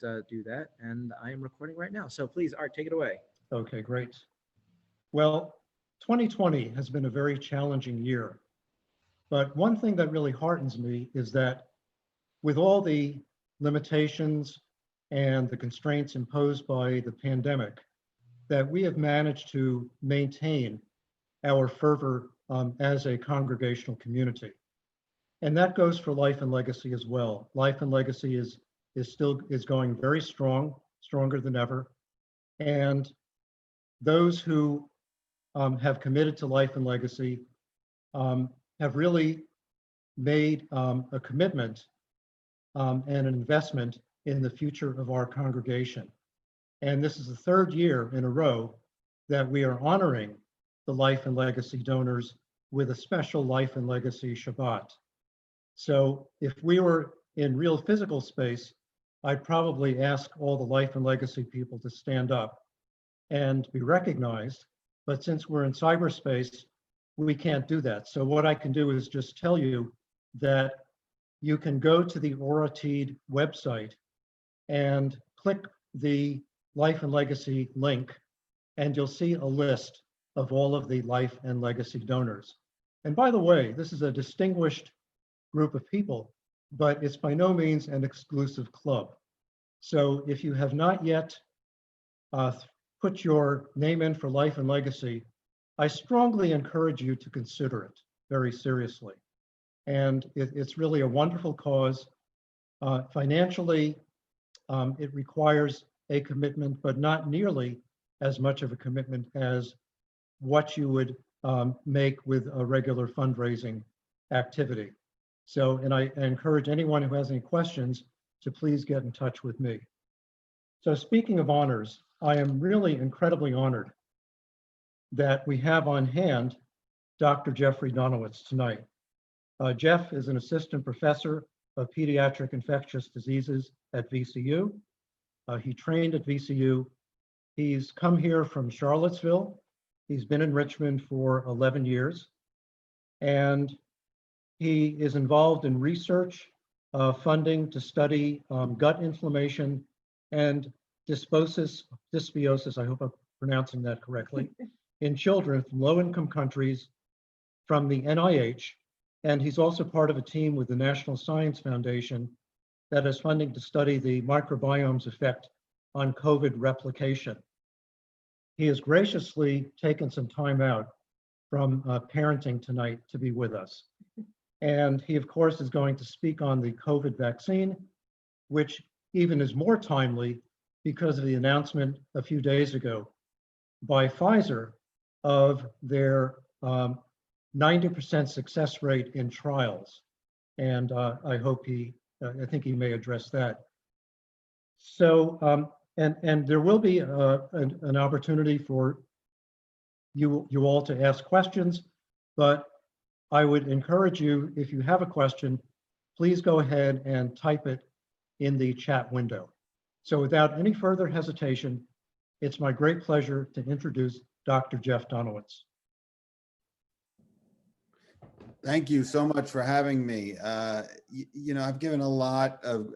do that. And I am recording right now. So please, Art, take it away. Okay, great. Well, 2020 has been a very challenging year. But one thing that really heartens me is that with all the limitations and the constraints imposed by the pandemic, that we have managed to maintain our fervor as a congregational community. And that goes for Life and Legacy as well. Life and Legacy is going very strong, stronger than ever. And those who have committed to Life and Legacy have really made a commitment and an investment in the future of our congregation. And this is the third year in a row that we are honoring the Life and Legacy donors with a special Life and Legacy Shabbat. So if we were in real physical space, I'd probably ask all the Life and Legacy people to stand up and be recognized. But since we're in cyberspace, we can't do that. So what I can do is just tell you that you can go to the Oratide website and click the Life and Legacy link, and you'll see a list of all of the Life and Legacy donors. And by the way, this is a distinguished group of people, but it's by no means an exclusive club. So if you have not yet put your name in for Life and Legacy, I strongly encourage you to consider it very seriously. And it's really a wonderful cause. Financially, it requires a commitment, but not nearly as much of a commitment as what you would make with a regular fundraising activity. So, and I encourage anyone who has any questions to please get in touch with me. So speaking of honors, I am really incredibly honored that we have on hand Dr. Jeffrey Donowitz tonight. Jeff is an assistant professor of pediatric infectious diseases at VCU. He trained at VCU. He's come here from Charlottesville. He's been in Richmond for 11 years. And he is involved in research funding to study gut inflammation and dysbiosis, I hope I'm pronouncing that correctly, in children from low-income countries from the NIH. And he's also part of a team with the National Science Foundation that is funding to study the microbiome's effect on COVID replication. He has graciously taken some time out from parenting tonight to be with us. And he, of course, is going to speak on the COVID vaccine, which even is more timely because of the announcement a few days ago by Pfizer of their 90% success rate in trials. And I think he may address that. So, and there will be an opportunity for you all to ask questions, but I would encourage you, if you have a question, please go ahead and type it in the chat window. So without any further hesitation, it's my great pleasure to introduce Dr. Jeff Donowitz. Thank you so much for having me. You know, I've given a lot of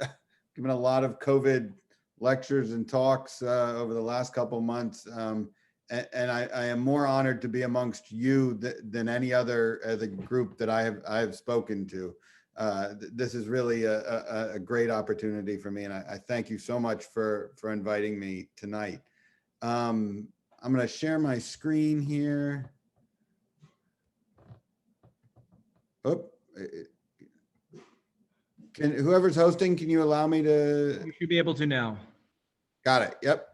COVID lectures and talks over the last couple of months, and I am more honored to be amongst you than any other the group that I have spoken to. This is really a great opportunity for me, and I thank you so much for inviting me tonight. I'm going to share my screen here. Oh, whoever's hosting, can you allow me to? You should be able to now. Got it. Yep.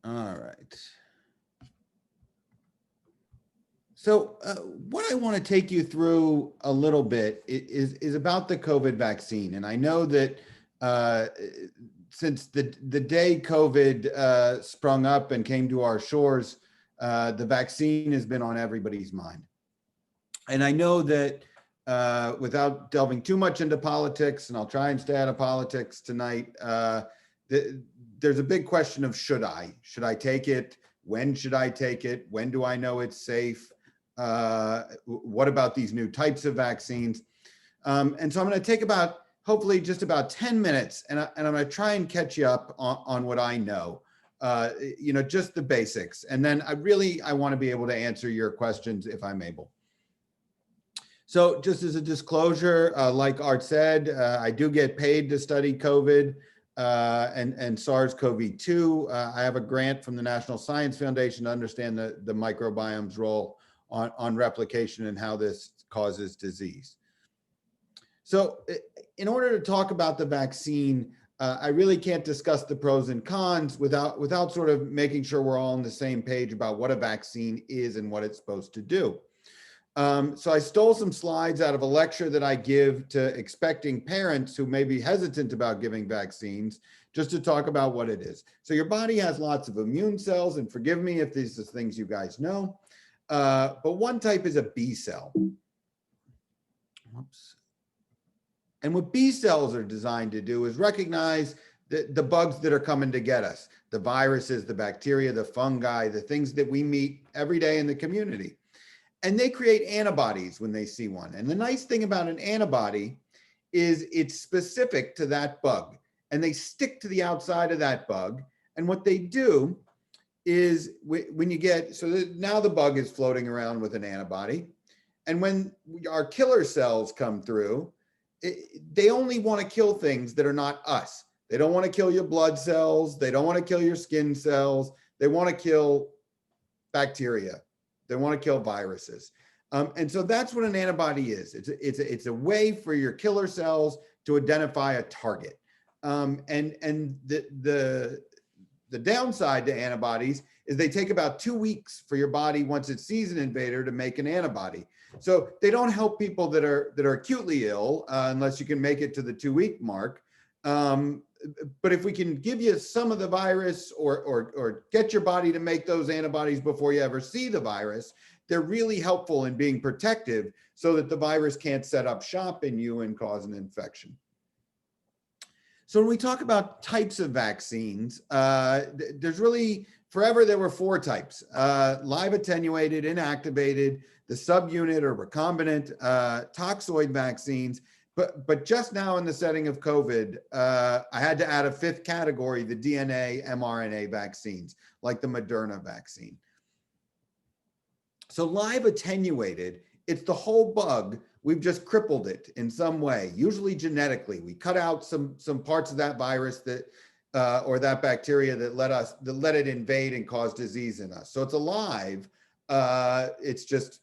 All right. So what I want to take you through a little bit is about the COVID vaccine. And I know that since the day COVID sprung up and came to our shores, the vaccine has been on everybody's mind. And I know that without delving too much into politics, and I'll try and stay out of politics tonight, there's a big question of should I take it? When should I take it? When do I know it's safe? What about these new types of vaccines? And so I'm going to take about hopefully just about 10 minutes, and I'm going to try and catch you up on what I know, just the basics. And then I want to be able to answer your questions if I'm able. So just as a disclosure, like Art said, I do get paid to study COVID and SARS-CoV-2. I have a grant from the National Science Foundation to understand the microbiome's role on replication and how this causes disease. So in order to talk about the vaccine, I really can't discuss the pros and cons without sort of making sure we're all on the same page about what a vaccine is and what it's supposed to do. So I stole some slides out of a lecture that I give to expecting parents who may be hesitant about giving vaccines, just to talk about what it is. So your body has lots of immune cells, and forgive me if these are things you guys know, but one type is a B cell. Whoops. And what B cells are designed to do is recognize the bugs that are coming to get us, the viruses, the bacteria, the fungi, the things that we meet every day in the community. And they create antibodies when they see one. And the nice thing about an antibody is it's specific to that bug, and they stick to the outside of that bug. And what they do is when you get, so now the bug is floating around with an antibody. And when our killer cells come through, they only want to kill things that are not us. They don't want to kill your blood cells. They don't want to kill your skin cells. They want to kill bacteria. They want to kill viruses. And so that's what an antibody is. It's a way for your killer cells to identify a target. And the downside to antibodies is they take about 2 weeks for your body, once it sees an invader, to make an antibody. So they don't help people that are acutely ill unless you can make it to the 2-week mark. But if we can give you some of the virus or get your body to make those antibodies before you ever see the virus, they're really helpful in being protective so that the virus can't set up shop in you and cause an infection. So when we talk about types of vaccines, there's really, forever there were 4 types: live attenuated, inactivated, the subunit or recombinant, toxoid vaccines. But just now in the setting of COVID, I had to add a 5th category, the DNA mRNA vaccines, like the Moderna vaccine. So live attenuated, it's the whole bug. We've just crippled it in some way, usually genetically. We cut out some parts of that virus that or that bacteria that let it invade and cause disease in us. So it's alive. It's just,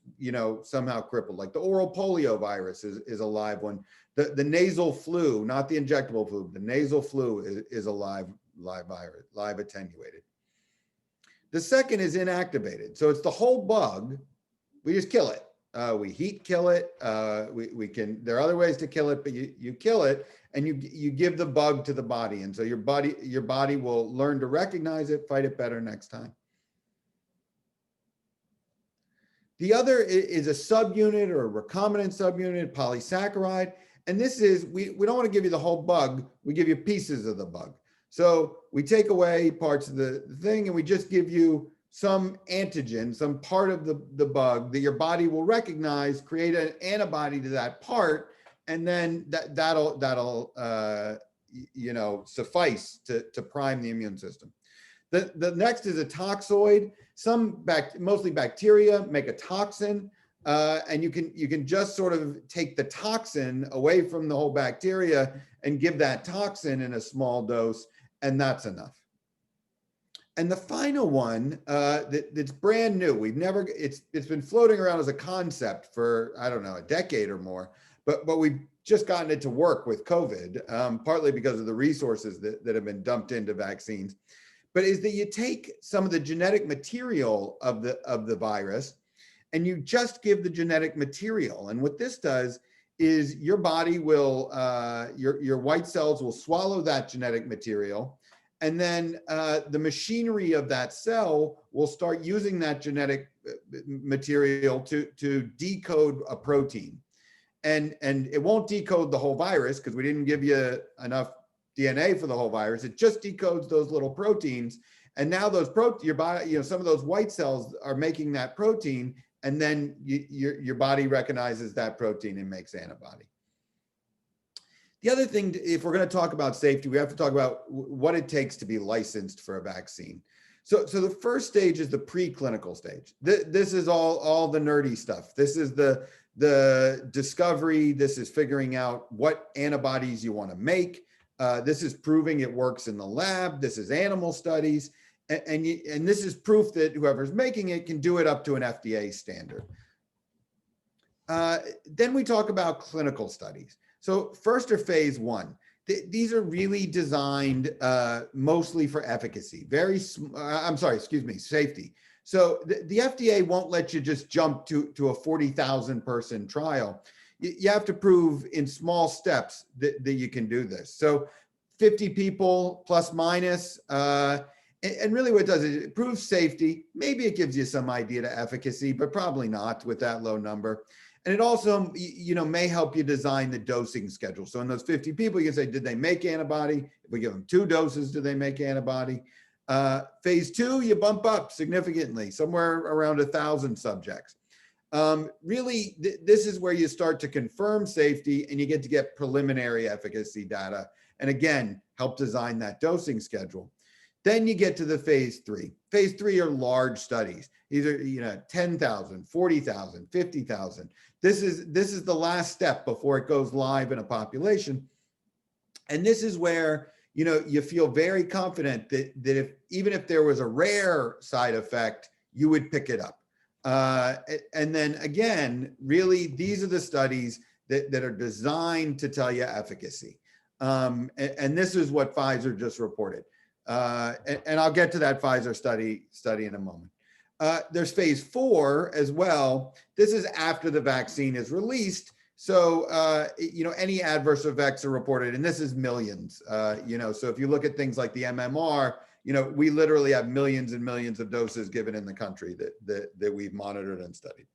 somehow crippled. Like the oral polio virus is a live one. The nasal flu, not the injectable flu, the nasal flu is a live virus, live attenuated. The second is inactivated. So it's the whole bug. We just kill it. We heat kill it. We can, there are other ways to kill it, but you kill it and you give the bug to the body. And so your body will learn to recognize it, fight it better next time. The other is a subunit or a recombinant subunit, polysaccharide. And this is, we don't want to give you the whole bug, we give you pieces of the bug. So we take away parts of the thing and we just give you some antigen, some part of the bug that your body will recognize, create an antibody to that part, and then that'll suffice to prime the immune system. The next is a toxoid. Mostly bacteria make a toxin, and you can just sort of take the toxin away from the whole bacteria and give that toxin in a small dose, and that's enough. And the final one that's brand new, it's been floating around as a concept for, I don't know, a decade or more, but we've just gotten it to work with COVID, partly because of the resources that have been dumped into vaccines. But is that you take some of the genetic material of the virus and you just give the genetic material. And what this does is your body will, your white cells will swallow that genetic material. And then the machinery of that cell will start using that genetic material to decode a protein. And it won't decode the whole virus because we didn't give you enough DNA for the whole virus. It just decodes those little proteins. And now those your body, some of those white cells are making that protein, and then your body recognizes that protein and makes antibody. The other thing, if we're going to talk about safety, we have to talk about what it takes to be licensed for a vaccine. So the first stage is the preclinical stage. This is all the nerdy stuff. This is the discovery. This is figuring out what antibodies you want to make. This is proving it works in the lab. This is animal studies. And this is proof that whoever's making it can do it up to an FDA standard. Then we talk about clinical studies. So first are phase 1. These are really designed mostly for efficacy, safety. So the FDA won't let you just jump to a 40,000 person trial. You have to prove in small steps that you can do this. So 50 people plus minus, and really what it does is it proves safety. Maybe it gives you some idea to efficacy, but probably not with that low number. And it also, may help you design the dosing schedule. So in those 50 people, you can say, did they make antibody? If we give them 2 doses, do they make antibody? Phase 2, you bump up significantly, somewhere around 1,000 subjects. Really, this is where you start to confirm safety and you get to get preliminary efficacy data. And again, help design that dosing schedule. Then you get to the phase 3. Phase 3 are large studies. These are 10,000, 40,000, 50,000. This is the last step before it goes live in a population. And this is where you feel very confident that even if there was a rare side effect, you would pick it up. And then again, really, these are the studies that are designed to tell you efficacy. And this is what Pfizer just reported. And I'll get to that Pfizer study in a moment. There's phase 4 as well. This is after the vaccine is released. So, any adverse effects are reported, and this is millions, so if you look at things like the MMR, we literally have millions and millions of doses given in the country that we've monitored and studied.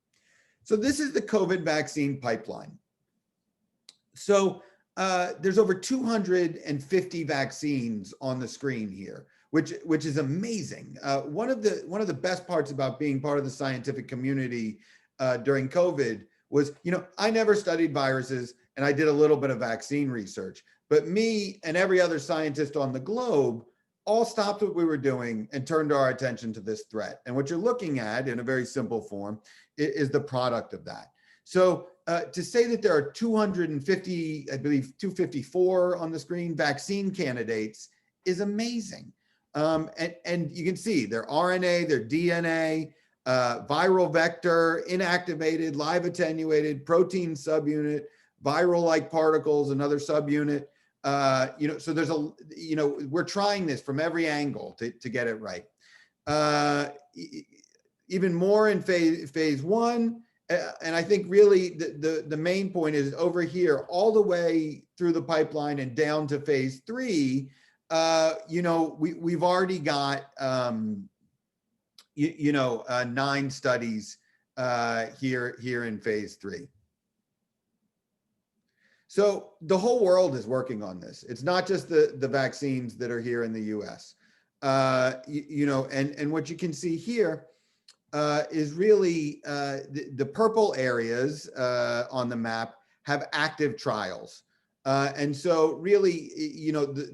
So this is the COVID vaccine pipeline. So there's over 250 vaccines on the screen here, which is amazing. One of the best parts about being part of the scientific community during COVID was, I never studied viruses and I did a little bit of vaccine research, but me and every other scientist on the globe all stopped what we were doing and turned our attention to this threat. And what you're looking at in a very simple form is the product of that. So to say that there are 250, I believe 254 on the screen, vaccine candidates is amazing. And you can see their RNA, their DNA, viral vector, inactivated, live attenuated, protein subunit, viral-like particles, another subunit. So there's we're trying this from every angle to get it right. Even more in phase 1. And I think really the main point is over here, all the way through the pipeline and down to phase 3, we've already got, 9 studies here in phase 3. So the whole world is working on this. It's not just the vaccines that are here in the US. And what you can see here is really the purple areas on the map have active trials. And so really,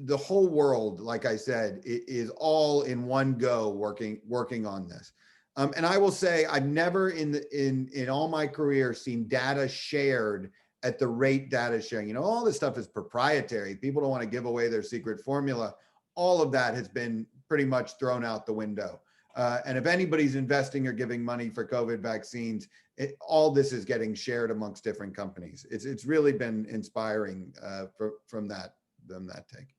the whole world, like I said, is all in one go working on this. And I will say I've never in all my career seen data shared at the rate data sharing. All this stuff is proprietary. People don't want to give away their secret formula. All of that has been pretty much thrown out the window. And if anybody's investing or giving money for COVID vaccines, all this is getting shared amongst different companies. It's really been inspiring from that take.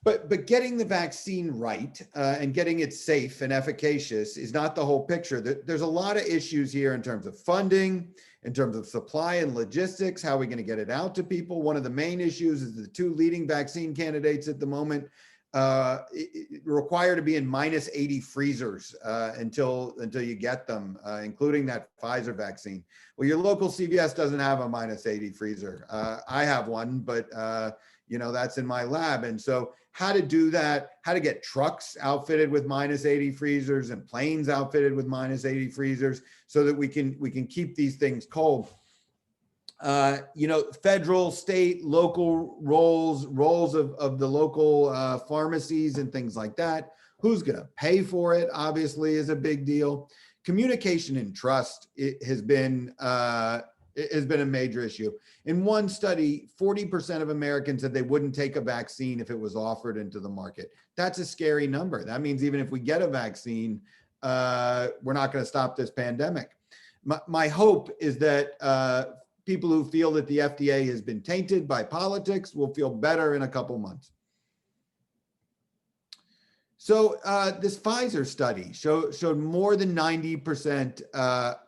But getting the vaccine right and getting it safe and efficacious is not the whole picture. There's a lot of issues here in terms of funding, in terms of supply and logistics. How are we going to get it out to people? One of the main issues is the 2 leading vaccine candidates at the moment require to be in -80 freezers until you get them, including that Pfizer vaccine. Well, your local CVS doesn't have a -80 freezer. I have one, but that's in my lab. And so how to do that, how to get trucks outfitted with -80 freezers and planes outfitted with -80 freezers so that we can keep these things cold. Federal, state, local roles of the local pharmacies and things like that. Who's going to pay for it, obviously, is a big deal. Communication and trust has been a major issue. In one study, 40% of Americans said they wouldn't take a vaccine if it was offered into the market. That's a scary number. That means even if we get a vaccine, we're not going to stop this pandemic. My hope is that people who feel that the FDA has been tainted by politics will feel better in a couple months. So this Pfizer study showed more than 90%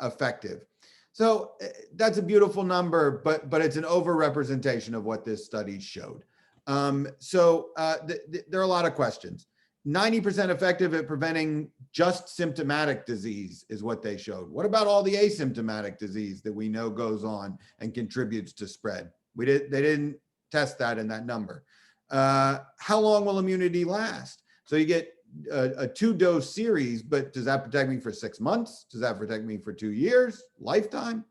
effective. So that's a beautiful number, but it's an overrepresentation of what this study showed. There are a lot of questions. 90% effective at preventing just symptomatic disease is what they showed. What about all the asymptomatic disease that we know goes on and contributes to spread? They didn't test that in that number. How long will immunity last? So you get a 2-dose series, but does that protect me for 6 months? Does that protect me for 2 years, lifetime?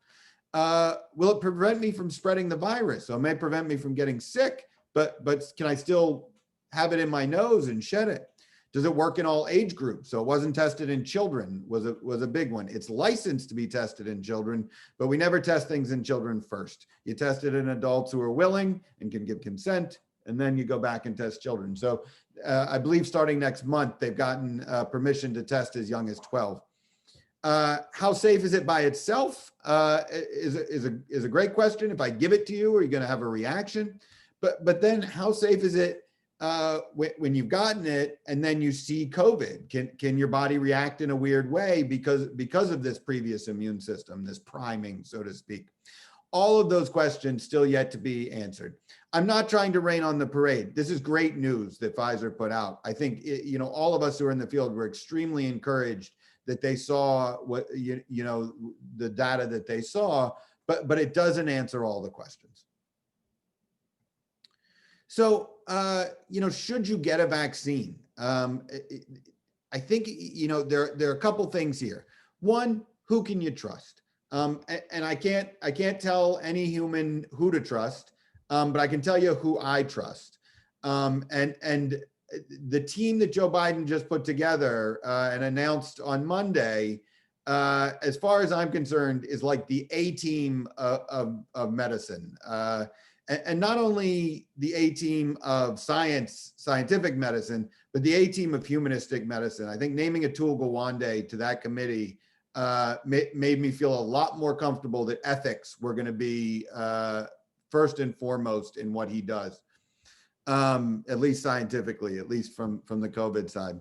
Will it prevent me from spreading the virus? So it may prevent me from getting sick, but can I still have it in my nose and shed it? Does it work in all age groups? So it wasn't tested in children was a big one. It's licensed to be tested in children, but we never test things in children first. You test it in adults who are willing and can give consent, and then you go back and test children. So I believe starting next month, they've gotten permission to test as young as 12. How safe is it by itself is a great question. If I give it to you, are you going to have a reaction? But then how safe is it when you've gotten it and then you see COVID? Can your body react in a weird way because of this previous immune system, this priming, so to speak? All of those questions still yet to be answered. I'm not trying to rain on the parade. This is great news that Pfizer put out. I think all of us who are in the field were extremely encouraged that they saw what the data that they saw, but it doesn't answer all the questions. So should you get a vaccine? I think there are a couple things here. One, who can you trust? And I can't tell any human who to trust, but I can tell you who I trust. And the team that Joe Biden just put together and announced on Monday, as far as I'm concerned, is like the A team of medicine. And not only the A team of scientific medicine, but the A team of humanistic medicine. I think naming Atul Gawande to that committee made me feel a lot more comfortable that ethics were going to be first and foremost in what he does, at least scientifically, at least from the COVID side.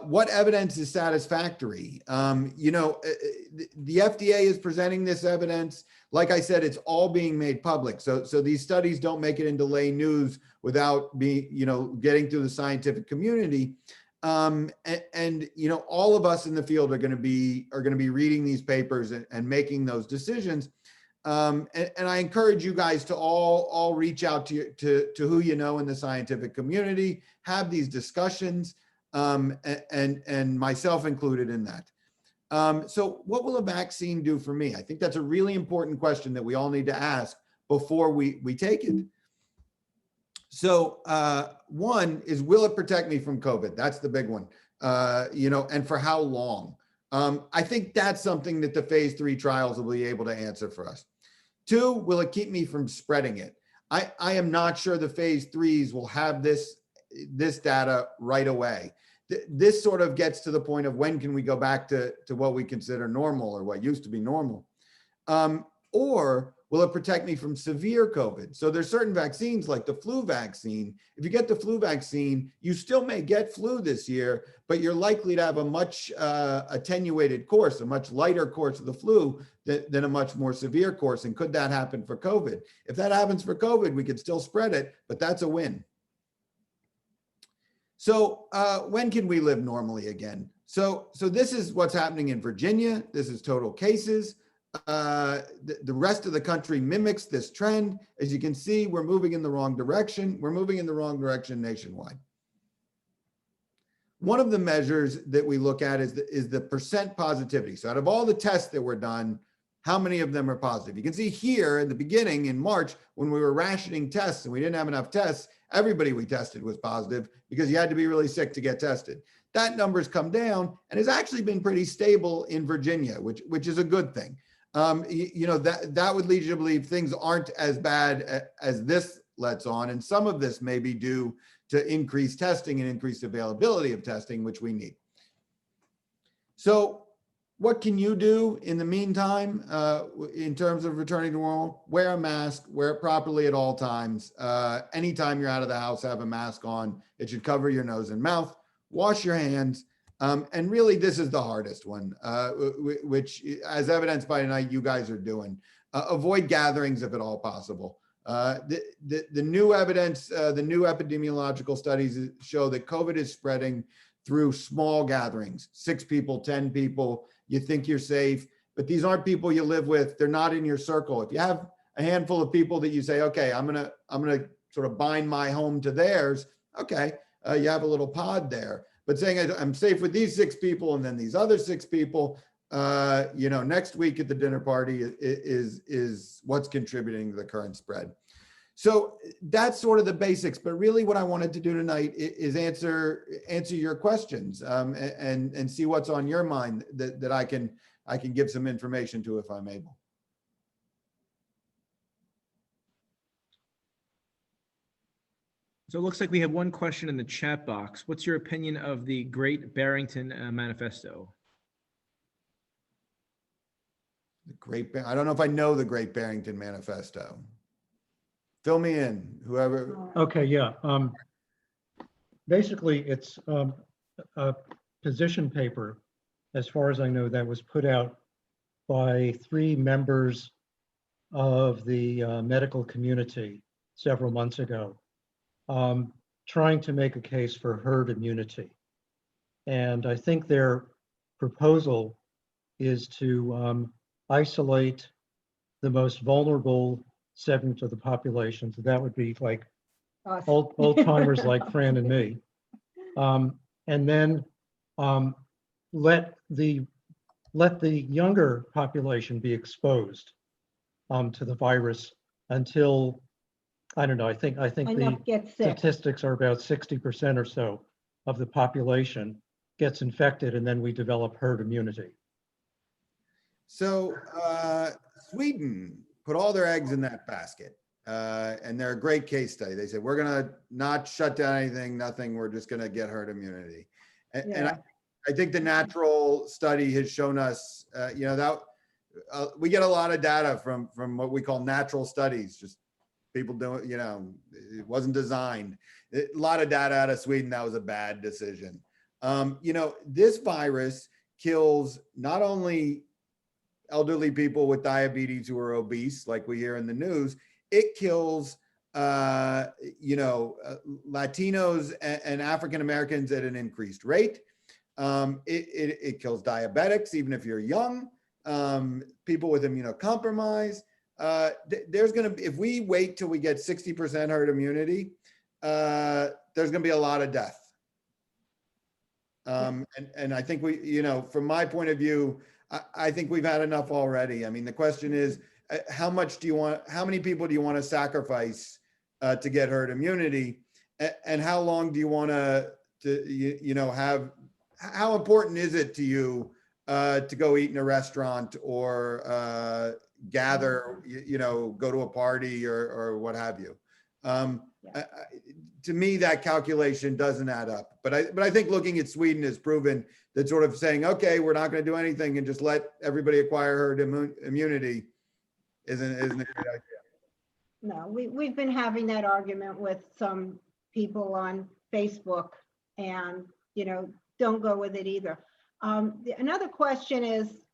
What evidence is satisfactory? The FDA is presenting this evidence. Like I said, it's all being made public. So these studies don't make it into lay news without getting through the scientific community. And all of us in the field are going to be reading these papers and making those decisions. And I encourage you guys to all reach out to who you know in the scientific community, have these discussions, and myself included in that. So what will a vaccine do for me? I think that's a really important question that we all need to ask before we take it. So one is, will it protect me from COVID? That's the big one, and for how long? I think that's something that the phase 3 trials will be able to answer for us. 2, will it keep me from spreading it? I am not sure the phase 3s will have this data right away. This sort of gets to the point of when can we go back to what we consider normal or what used to be normal? Or will it protect me from severe COVID? So there's certain vaccines like the flu vaccine. If you get the flu vaccine, you still may get flu this year, but you're likely to have a much attenuated course, a much lighter course of the flu than a much more severe course. And could that happen for COVID? If that happens for COVID, we could still spread it, but that's a win. So when can we live normally again? So this is what's happening in Virginia. This is total cases. The rest of the country mimics this trend. As you can see, we're moving in the wrong direction. We're moving in the wrong direction nationwide. One of the measures that we look at is the percent positivity. So out of all the tests that were done, how many of them are positive. You can see here in the beginning in March, when we were rationing tests and we didn't have enough tests, everybody we tested was positive because you had to be really sick to get tested. That number's come down and has actually been pretty stable in Virginia, which is a good thing. That would lead you to believe things aren't as bad as this lets on. And some of this may be due to increased testing and increased availability of testing, which we need. So what can you do in the meantime in terms of returning to normal? Wear a mask, wear it properly at all times. Anytime you're out of the house, have a mask on. It should cover your nose and mouth. Wash your hands. And really, this is the hardest one, which, as evidenced by tonight, you guys are doing. Avoid gatherings if at all possible. The new evidence, the new epidemiological studies show that COVID is spreading through small gatherings, 6 people, 10 people. You think you're safe, but these aren't people you live with. They're not in your circle. If you have a handful of people that you say, okay, I'm gonna sort of bind my home to theirs. Okay, you have a little pod there. But saying I'm safe with these 6 people and then these other 6 people, next week at the dinner party is what's contributing to the current spread. So that's sort of the basics. But really, what I wanted to do tonight is answer your questions and see what's on your mind that I can give some information to if I'm able. So it looks like we have one question in the chat box. What's your opinion of the Great Barrington Manifesto? I don't know if I know the Great Barrington Manifesto. Fill me in, whoever. Okay, yeah. Basically, it's a position paper, as far as I know, that was put out by 3 members of the medical community several months ago, trying to make a case for herd immunity. And I think their proposal is to isolate the most vulnerable segment of the population. So that would be like old timers like Fran and me. And then let the younger population be exposed to the virus until, I don't know, I think the statistics are about 60% or so of the population gets infected, and then we develop herd immunity. So Sweden put all their eggs in that basket, and they're a great case study. They said, we're gonna not shut down anything, nothing, we're just gonna get herd immunity. And I think the natural study has shown us, that we get a lot of data from what we call natural studies, just people doing, it wasn't designed. A lot of data out of Sweden, that was a bad decision. This virus kills not only elderly people with diabetes who are obese, like we hear in the news, it kills, Latinos and African Americans at an increased rate. It kills diabetics, even if you're young, people with immunocompromise. There's going to be, if we wait till we get 60% herd immunity, there's going to be a lot of death. And I think we, from my point of view, I think we've had enough already. I mean, the question is, how many people do you want to sacrifice to get herd immunity? And how long do you want to have, how important is it to you to go eat in a restaurant or gather, go to a party or what have you? To me, that calculation doesn't add up. But I think looking at Sweden has proven that sort of saying, okay, we're not going to do anything and just let everybody acquire herd immunity isn't a great idea. No, we've been having that argument with some people on Facebook, and don't go with it either. Another question is,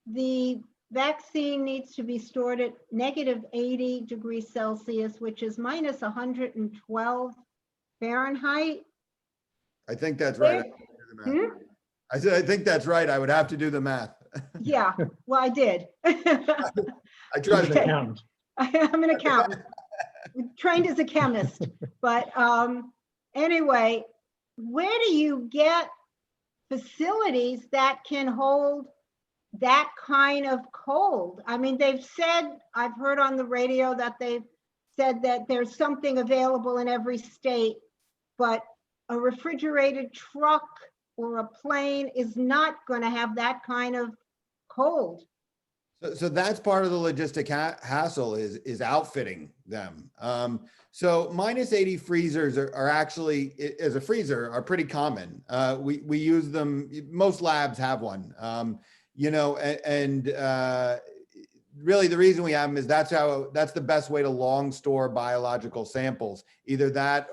the vaccine needs to be stored at -80 degrees Celsius, which is minus 112 Fahrenheit. I think that's right. I said, I think that's right. I would have to do the math. Yeah, well, I did. I tried to count. I'm an accountant, trained as a chemist. But anyway, where do you get facilities that can hold that kind of cold. I mean, they've said, I've heard on the radio that they've said that there's something available in every state, but a refrigerated truck or a plane is not going to have that kind of cold. So that's part of the logistic hassle is outfitting them. So -80 freezers are actually, as a freezer, are pretty common. We use them, most labs have one, you know, and really the reason we have them is that's the best way to long store biological samples, either that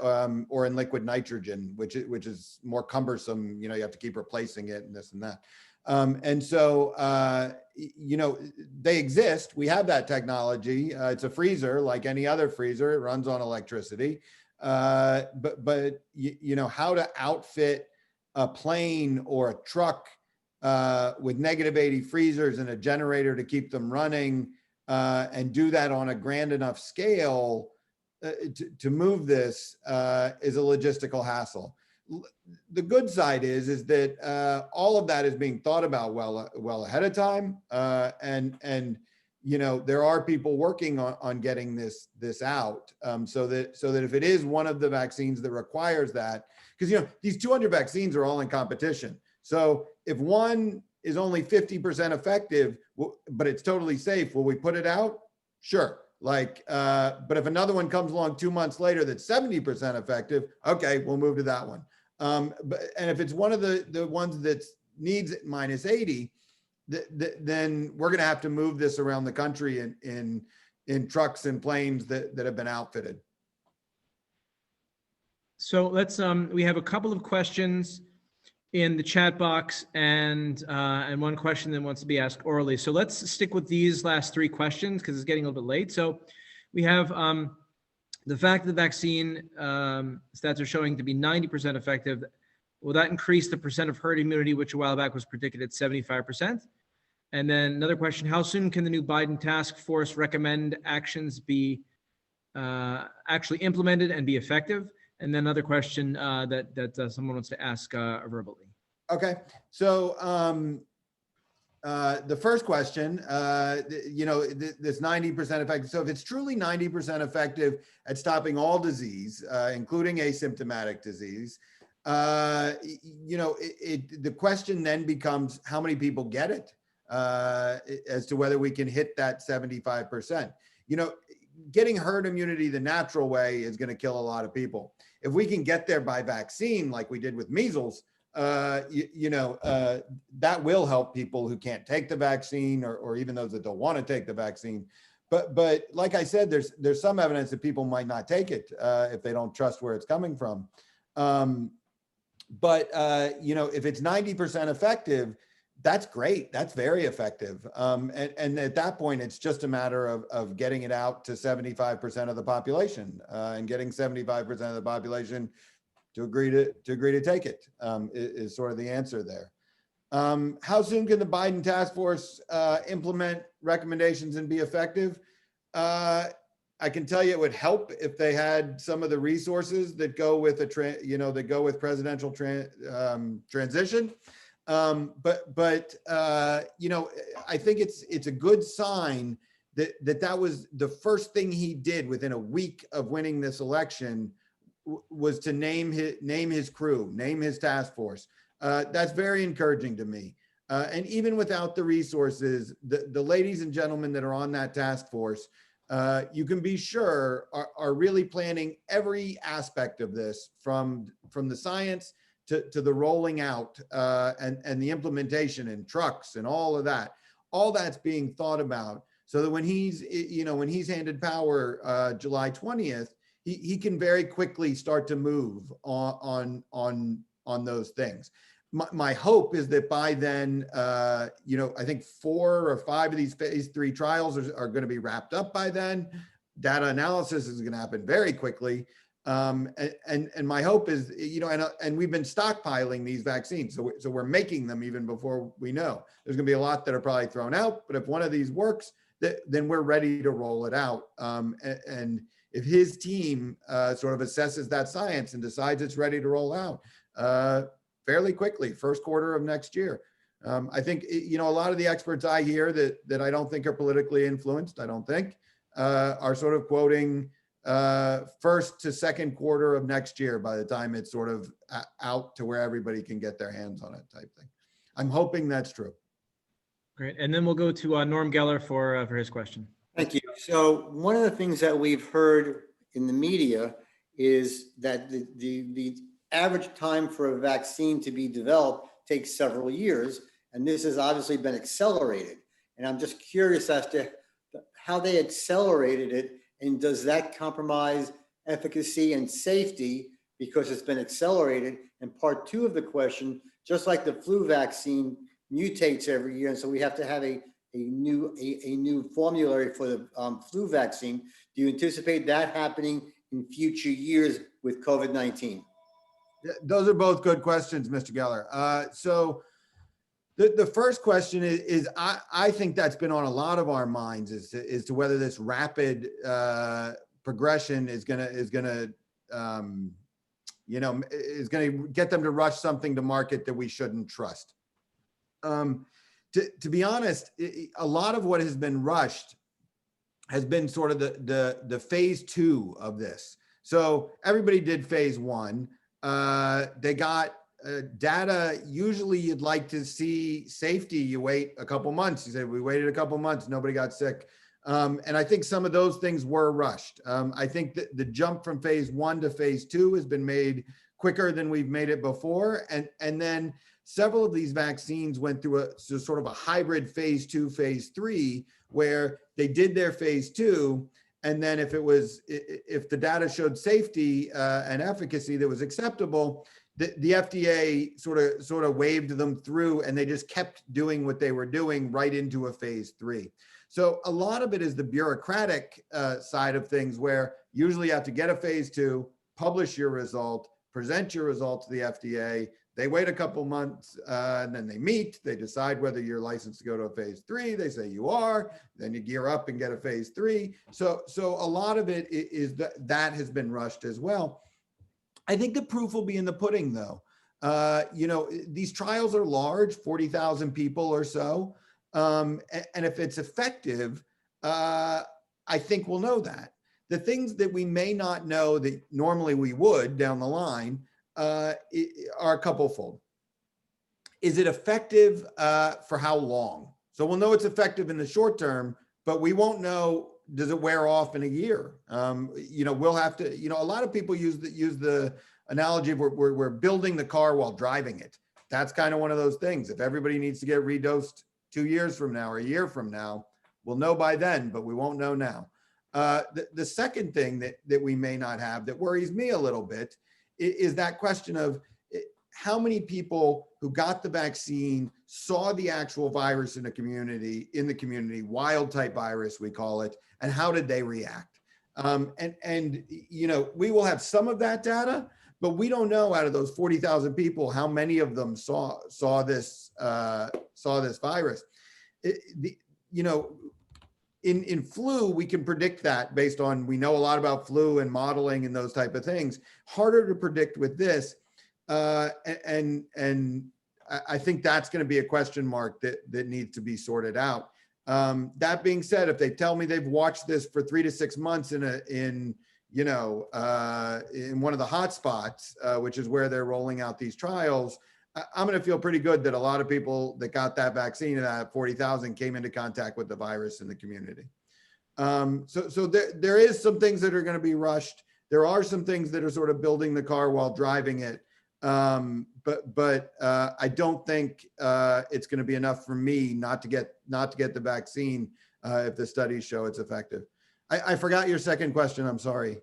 or in liquid nitrogen, which is more cumbersome. You know, you have to keep replacing it and this and that. And so, you know, they exist. We have that technology. It's a freezer like any other freezer. It runs on electricity. But you know, how to outfit a plane or a truck with -80 freezers and a generator to keep them running and do that on a grand enough scale to move this is a logistical hassle. The good side is that all of that is being thought about well ahead of time, and you know, there are people working on getting this out, so that if it is one of the vaccines that requires that, because you know these 200 vaccines are all in competition. So if one is only 50% effective, but it's totally safe, will we put it out? Sure. Like, but if another one comes along 2 months later that's 70% effective, okay, we'll move to that one. And if it's one of the ones that needs -80, then we're going to have to move this around the country in trucks and planes that have been outfitted. So let's, we have a couple of questions in the chat box and one question that wants to be asked orally. So let's stick with these last three questions because it's getting a little bit late. So we have the fact that the vaccine stats are showing to be 90% effective. Will that increase the percent of herd immunity, which a while back was predicted at 75%? And then another question, how soon can the new Biden task force recommend actions be actually implemented and be effective? And then another question that someone wants to ask verbally. Okay, so the first question, you know, this 90% effective. So if it's truly 90% effective at stopping all disease, including asymptomatic disease, you know, the question then becomes how many people get it, as to whether we can hit that 75%. You know, getting herd immunity the natural way is going to kill a lot of people. If we can get there by vaccine, like we did with measles, you know, that will help people who can't take the vaccine, or even those that don't want to take the vaccine. But like I said, there's some evidence that people might not take it if they don't trust where it's coming from. But you know, if it's 90% effective, that's great. That's very effective. And at that point, it's just a matter of getting it out to 75% of the population, and getting 75% of the population to agree to take it, is sort of the answer there. How soon can the Biden task force implement recommendations and be effective? I can tell you it would help if they had some of the resources that go with presidential transition. But you know, I think it's a good sign that was the first thing he did within a week of winning this election, was to name his crew, name his task force. That's very encouraging to me. And even without the resources, the ladies and gentlemen that are on that task force, you can be sure are really planning every aspect of this, from the science to the rolling out and the implementation in trucks and all of that. All that's being thought about, so that when he's handed power July 20th, he can very quickly start to move on those things. My hope is that by then, you know, I think 4 or 5 of these phase 3 trials are going to be wrapped up by then. Data analysis is going to happen very quickly. And my hope is, you know, and we've been stockpiling these vaccines. So we're making them even before we know. There's going to be a lot that are probably thrown out, but if one of these works, then we're ready to roll it out. And if his team sort of assesses that science and decides it's ready to roll out fairly quickly, first quarter of next year, I think, you know, a lot of the experts I hear that I don't think are politically influenced, I don't think, are sort of quoting first to second quarter of next year by the time it's sort of out to where everybody can get their hands on it type thing. I'm hoping that's true. Great. And then we'll go to Norm Geller for his question. Thank you. So one of the things that we've heard in the media is that the average time for a vaccine to be developed takes several years, and this has obviously been accelerated. And I'm just curious as to how they accelerated it, and does that compromise efficacy and safety because it's been accelerated? And part two of the question, just like the flu vaccine mutates every year, and so we have to have a new formulary for the flu vaccine. Do you anticipate that happening in future years with COVID-19? Those are both good questions, Mr. Geller. So the first question is I think that's been on a lot of our minds is to whether this rapid progression is gonna get them to rush something to market that we shouldn't trust. To be honest, a lot of what has been rushed has been sort of the phase 2 of this. So everybody did phase 1. They got data. Usually you'd like to see safety. You wait a couple months. You say, we waited a couple months, nobody got sick. And I think some of those things were rushed. I think that the jump from phase 1 to phase 2 has been made quicker than we've made it before. And then several of these vaccines went through sort of a hybrid phase 2, phase 3, where they did their phase 2. And then if the data showed safety and efficacy that was acceptable, the FDA sort of waved them through, and they just kept doing what they were doing right into a phase 3. So a lot of it is the bureaucratic side of things, where usually you have to get a phase 2, publish your result, present your result to the FDA. They wait a couple months and then they meet, they decide whether you're licensed to go to a phase 3. They say you are, then you gear up and get a phase 3. So a lot of it is that has been rushed as well. I think the proof will be in the pudding though. You know, these trials are large, 40,000 people or so. And if it's effective, I think we'll know that. The things that we may not know that normally we would down the line are a couple-fold. Is it effective for how long? So we'll know it's effective in the short term, but we won't know, does it wear off in a year? You know, we'll have to, you know, a lot of people use the analogy of we're building the car while driving it. That's kind of one of those things. If everybody needs to get redosed 2 years from now or a year from now, we'll know by then, but we won't know now. The second thing that we may not have that worries me a little bit is that question of how many people who got the vaccine saw the actual virus in the community, wild type virus, we call it, and how did they react? And you know, we will have some of that data, but we don't know out of those 40,000 people, how many of them saw this virus. You know, in flu, we can predict that based on, we know a lot about flu and modeling and those type of things. Harder to predict with this. And I think that's going to be a question mark that needs to be sorted out. That being said, if they tell me they've watched this for 3 to 6 months in one of the hot spots, which is where they're rolling out these trials, I'm going to feel pretty good that a lot of people that got that vaccine, that 40,000, came into contact with the virus in the community. So there is some things that are going to be rushed. There are some things that are sort of building the car while driving it. But I don't think it's going to be enough for me not to get the vaccine if the studies show it's effective. I forgot your second question. I'm sorry.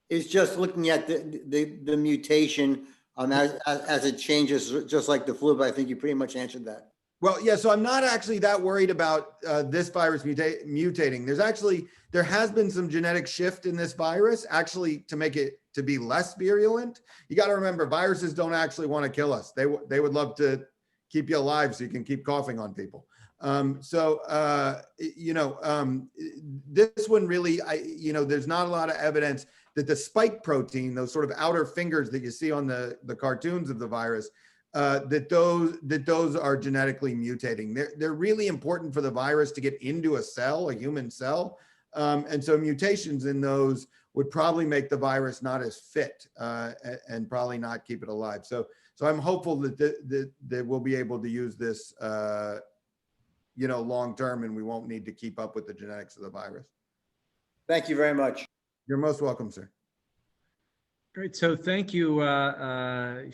It's just looking at the mutation as it changes, just like the flu, but I think you pretty much answered that. Well, yeah, so I'm not actually that worried about this virus mutating. There has been some genetic shift in this virus, actually, to make it to be less virulent. You got to remember, viruses don't actually want to kill us. They would love to keep you alive so you can keep coughing on people. This one really, there's not a lot of evidence that the spike protein, those sort of outer fingers that you see on the cartoons of the virus, that those are genetically mutating. They're really important for the virus to get into a cell, a human cell. And so mutations in those would probably make the virus not as fit and probably not keep it alive. So I'm hopeful that we'll be able to use this, long term, and we won't need to keep up with the genetics of the virus. Thank you very much. You're most welcome, sir. Great. So thank you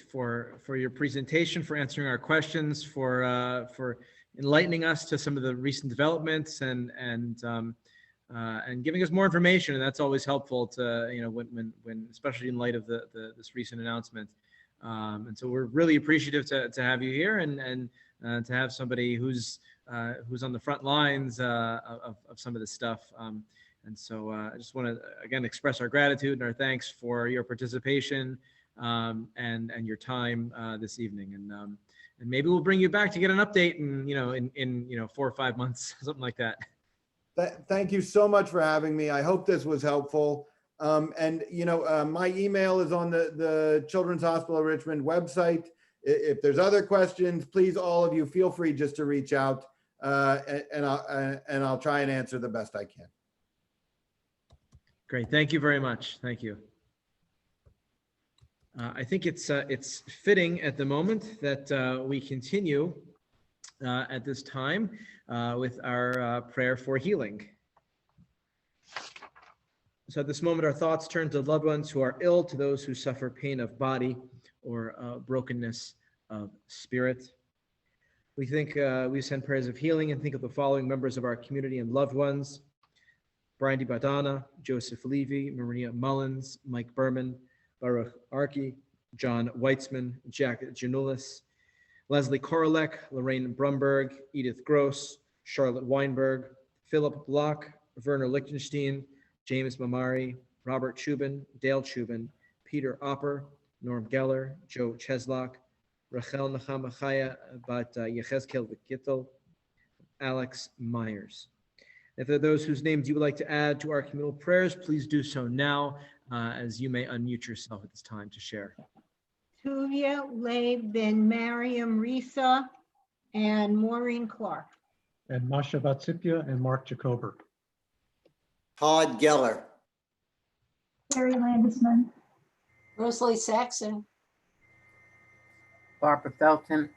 for your presentation, for answering our questions, for enlightening us to some of the recent developments, and giving us more information. And that's always helpful to when especially in light of this recent announcement. And so we're really appreciative to have you here and to have somebody who's on the front lines of some of this stuff. And so I just want to, again, express our gratitude and our thanks for your participation and your time this evening. And maybe we'll bring you back to get an update in 4 or 5 months, something like that. Thank you so much for having me. I hope this was helpful. My email is on the Children's Hospital of Richmond website. If there's other questions, please, all of you, feel free just to reach out, and I'll try and answer the best I can. Great. Thank you very much. Thank you. I think it's fitting at the moment that we continue at this time with our prayer for healing. So at this moment, our thoughts turn to loved ones who are ill, to those who suffer pain of body or brokenness of spirit. We send prayers of healing and think of the following members of our community and loved ones: Brian DiBadana, Joseph Levy, Maria Mullins, Mike Berman, Baruch Arki, John Weitzman, Jack Janulis, Leslie Korolek, Lorraine Brumberg, Edith Gross, Charlotte Weinberg, Philip Block, Werner Lichtenstein, James Mamari, Robert Chubin, Dale Chubin, Peter Opper, Norm Geller, Joe Cheslock, Rachel Nachamachaya Bat Yechezkel Vikittel, Alex Myers. If there are those whose names you would like to add to our communal prayers, please do so now, as you may unmute yourself at this time to share. Tuvia Leib Ben Mariam Risa and Maureen Clark. And Masha Batsipia and Mark Jacober. Todd Geller. Terry Landisman. Rosalie Saxon. Barbara Felton.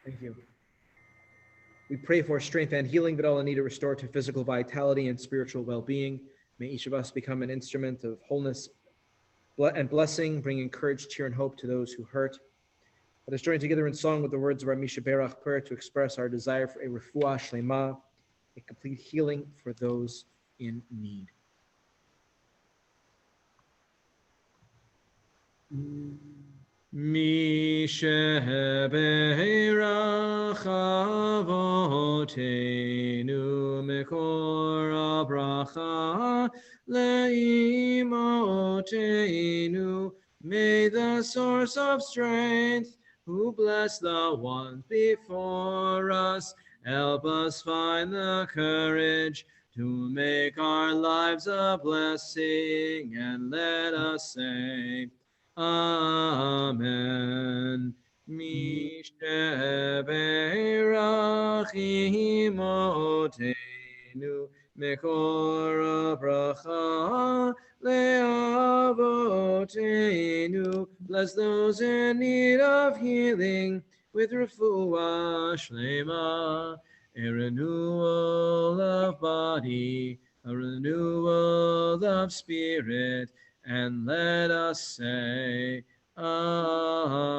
Thank you. We pray for strength and healing that all in need to restore to physical vitality and spiritual well-being. May each of us become an instrument of wholeness and blessing, bringing courage, cheer, and hope to those who hurt. Let us join together in song with the words of our Misha Berach prayer to express our desire for a refuah shlema, a complete healing for those in need. Misha Berach avoteinu mekor habracha leimotenu. May the source of strength, who bless the ones before us, help us find the courage to make our lives a blessing, and let us say, Amen. Mishe Berach imotenu mekor habracha leavotenu. Bless those in need of healing with refuah shlema, a renewal of body, a renewal of spirit, and let us say, Amen.